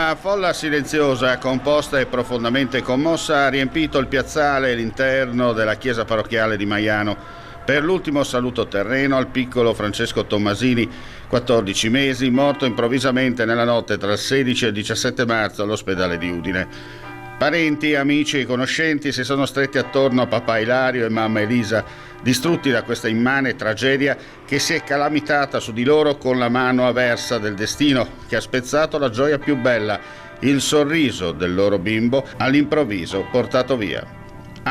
Una folla silenziosa, composta e profondamente commossa ha riempito il piazzale e l'interno della chiesa parrocchiale di Maiano per l'ultimo saluto terreno al piccolo Francesco Tommasini, 14 mesi, morto improvvisamente nella notte tra il 16 e il 17 marzo all'ospedale di Udine. Parenti, amici e conoscenti si sono stretti attorno a papà Ilario e mamma Elisa, distrutti da questa immane tragedia che si è calamitata su di loro con la mano avversa del destino, che ha spezzato la gioia più bella, il sorriso del loro bimbo, all'improvviso portato via.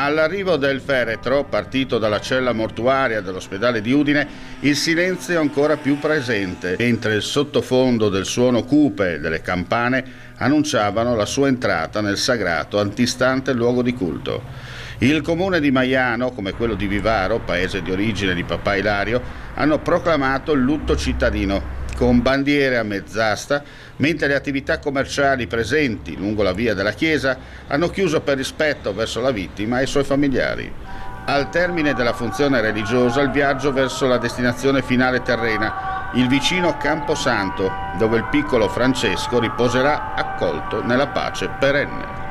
All'arrivo del feretro, partito dalla cella mortuaria dell'ospedale di Udine, il silenzio è ancora più presente, mentre il sottofondo del suono cupe delle campane annunciavano la sua entrata nel sagrato antistante luogo di culto. Il comune di Maiano, come quello di Vivaro, paese di origine di papà Ilario, hanno proclamato il lutto cittadino, con bandiere a mezz'asta, mentre le attività commerciali presenti lungo la via della chiesa hanno chiuso per rispetto verso la vittima e i suoi familiari. Al termine della funzione religiosa, il viaggio verso la destinazione finale terrena, il vicino Camposanto, dove il piccolo Francesco riposerà accolto nella pace perenne.